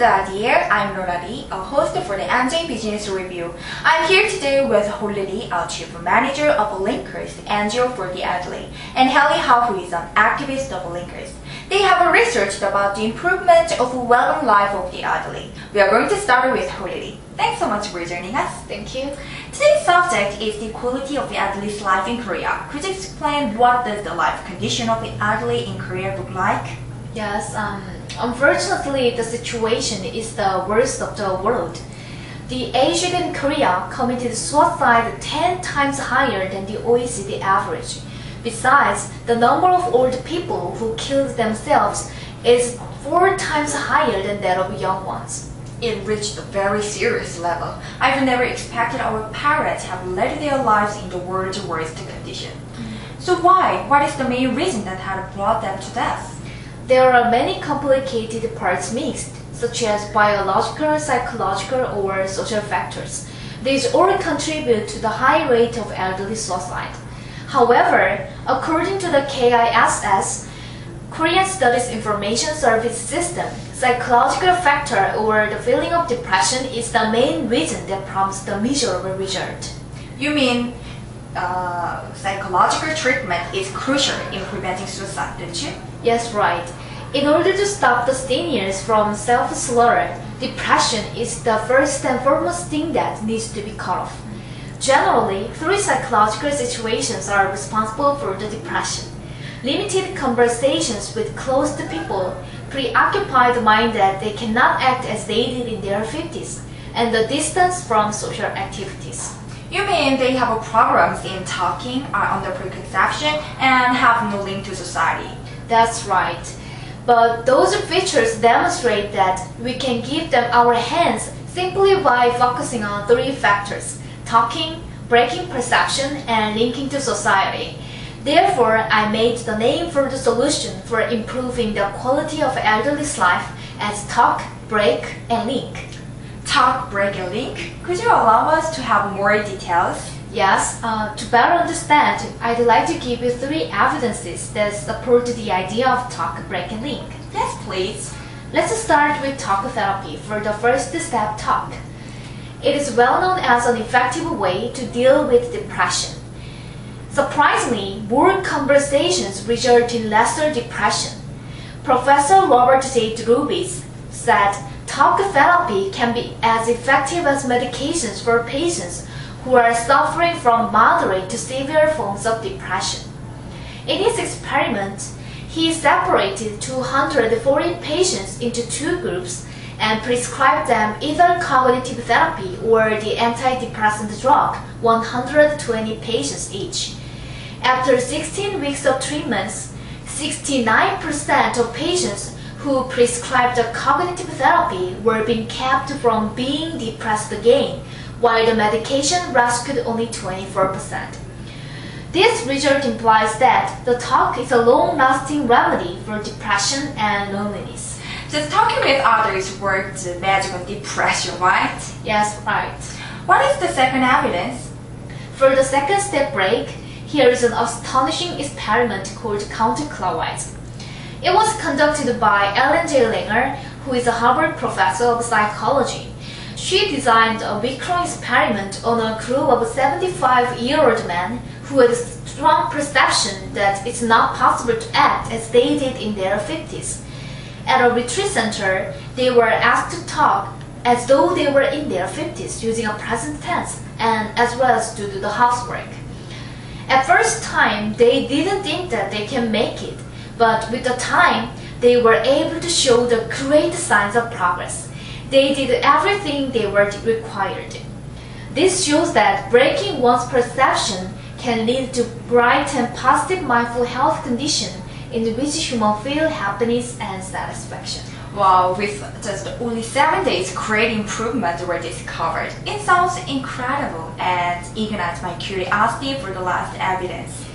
the idea. I'm Norari, a host for the MJ Business Review. I'm here today with Holly, our Chief Manager of Linkers, NGO for the Elderly, and Haley Hao, who is an activist of Linkers. They have researched about the improvement of well-being life of the elderly. We are going to start with Holly. Thanks so much for joining us. Thank you. Today's subject is the quality of the elderly's life in Korea. Could you explain what does the life condition of the elderly in Korea look like? Yes, unfortunately, the situation is the worst of the world. The aged in Korea committed suicide 10 times higher than the OECD average. Besides, the number of old people who killed themselves is 4 times higher than that of young ones. It reached a very serious level. I've never expected our parents have led their lives in the world's worst condition. So why? What is the main reason that had brought them to death? There are many complicated parts mixed, such as biological, psychological, or social factors. These all contribute to the high rate of elderly suicide. However, according to the KISS, Korean Studies Information Service System, psychological factor or the feeling of depression is the main reason that prompts the miserable result. You mean psychological treatment is crucial in preventing suicide, don't you? Yes, right. In order to stop the seniors from self-slaughter, depression is the first and foremost thing that needs to be cut off. Generally, 3 psychological situations are responsible for the depression: limited conversations with close people, preoccupied mind that they cannot act as they did in their 50s, and the distance from social activities. You mean they have problems in talking, are under preconception, and have no link to society? That's right. But those features demonstrate that we can give them our hands simply by focusing on 3 factors: talking, breaking perception, and linking to society. Therefore, I made the name for the solution for improving the quality of elderly's life as talk, break, and link. Talk, break, and link? Could you allow us to have more details? Yes, to better understand, I'd like to give you 3 evidences that support the idea of talk, break, and link. Yes, please. Let's start with talk therapy for the first step, talk. It is well known as an effective way to deal with depression. Surprisingly, more conversations result in lesser depression. Professor Robert J. Drubis said talk therapy can be as effective as medications for patients who are suffering from moderate to severe forms of depression. In his experiment, he separated 240 patients into 2 groups and prescribed them either cognitive therapy or the antidepressant drug, 120 patients each. After 16 weeks of treatments, 69% of patients who prescribed the cognitive therapy were being kept from being depressed again, while the medication rescued only 24%. This result implies that the talk is a long-lasting remedy for depression and loneliness. Just talking with others works to manage depression, right? Yes, right. What is the second evidence? For the second step, break, here is an astonishing experiment called counterclockwise. It was conducted by Ellen J. Langer, who is a Harvard professor of psychology. She designed a week-long experiment on a crew of 75-year-old men who had a strong perception that it's not possible to act as they did in their 50s. At a retreat center, they were asked to talk as though they were in their 50s using a present tense and as well as to do the housework. At first time, they didn't think that they can make it, but with the time, they were able to show the great signs of progress. They did everything they were required. This shows that breaking one's perception can lead to bright and positive mindful health condition in which humans feel happiness and satisfaction. Wow, with just only 7 days, great improvements were discovered. It sounds incredible and ignites my curiosity for the last evidence.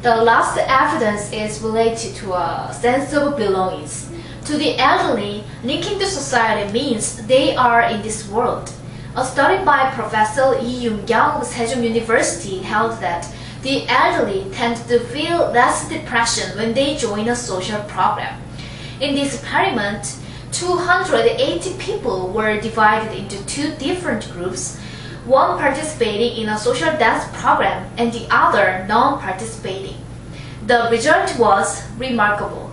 The last evidence is related to a sense of belongings. To the elderly, linking to society means they are in this world. A study by Professor Lee Yoon-kyung of Sejong University held that the elderly tend to feel less depression when they join a social program. In this experiment, 280 people were divided into two different groups, one participating in a social dance program and the other non-participating. The result was remarkable.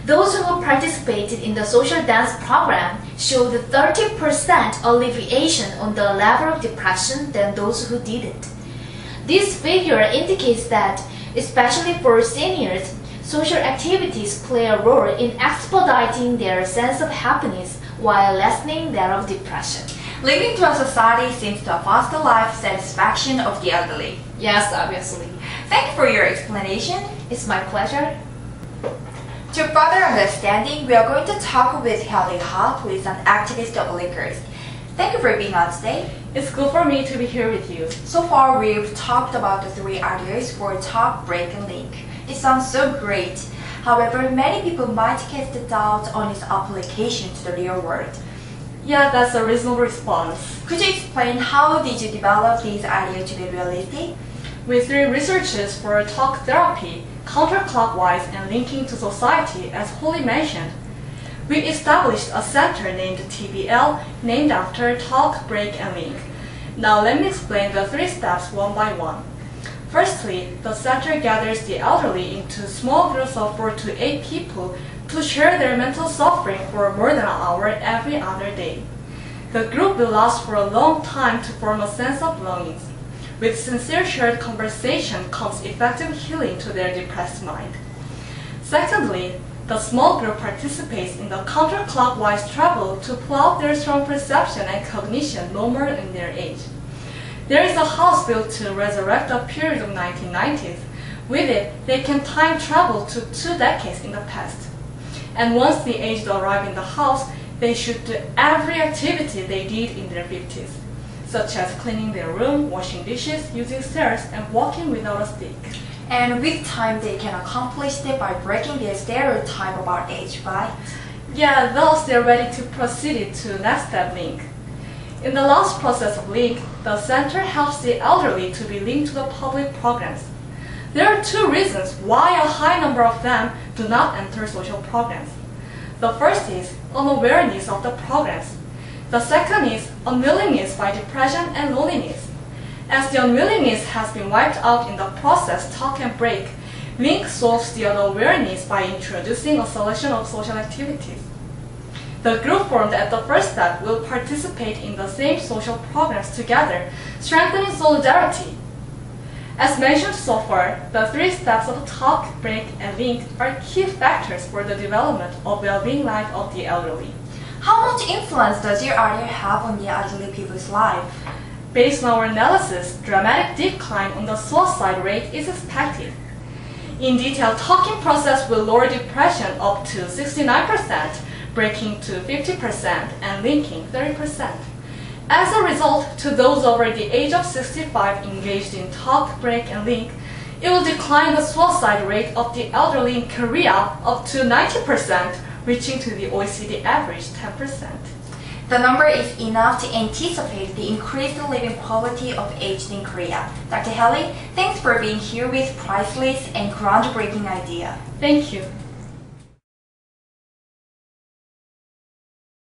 Those who participated in the social dance program showed 30% alleviation on the level of depression than those who didn't. This figure indicates that, especially for seniors, social activities play a role in expediting their sense of happiness while lessening that of depression. Living to a society seems to advance the life satisfaction of the elderly. Yes, obviously. Thank you for your explanation. It's my pleasure. To further understanding, we are going to talk with Kelly Ha, who is an activist of Linkers. Thank you for being on today. It's good for me to be here with you. So far, we've talked about the three ideas for talk, break, and link. It sounds so great. However, many people might cast doubt on its application to the real world. Yeah, that's a reasonable response. Could you explain how did you develop these ideas to be realistic? With three researches for talk therapy, counterclockwise and linking to society, as Holly mentioned, we established a center named TBL, named after Talk, Break, and Link. Now let me explain the three steps one by one. Firstly, the center gathers the elderly into small groups of 4 to 8 people to share their mental suffering for more than an hour every other day. The group will last for a long time to form a sense of belonging. With sincere shared conversation comes effective healing to their depressed mind. Secondly, the small group participates in the counterclockwise travel to pull out their strong perception and cognition no more in their age. There is a house built to resurrect a period of 1990s. With it, they can time travel to 2 decades in the past. And once the aged arrive in the house, they should do every activity they did in their 50s, such as cleaning their room, washing dishes, using stairs, and walking without a stick. And with time, they can accomplish it by breaking their stereotype about age, right? Yeah, thus they're ready to proceed to next step link. In the last process of link, the center helps the elderly to be linked to the public programs. There are two reasons why a high number of them do not enter social programs. The first is unawareness of the programs. The second is unwillingness by depression and loneliness. As the unwillingness has been wiped out in the process talk and break, link solves the unawareness by introducing a selection of social activities. The group formed at the first step will participate in the same social programs together, strengthening solidarity. As mentioned so far, the three steps of talk, break, and link are key factors for the development of well-being life of the elderly. How much influence does your idea have on the elderly people's life? Based on our analysis, dramatic decline on the suicide rate is expected. In detail, talking process will lower depression up to 69%, breaking to 50%, and linking 30%. As a result, to those over the age of 65 engaged in talk, break, and link, it will decline the suicide rate of the elderly in Korea up to 90%, reaching to the OECD average 10%. The number is enough to anticipate the increased living quality of aged in Korea. Dr. Haley, thanks for being here with priceless and groundbreaking idea. Thank you.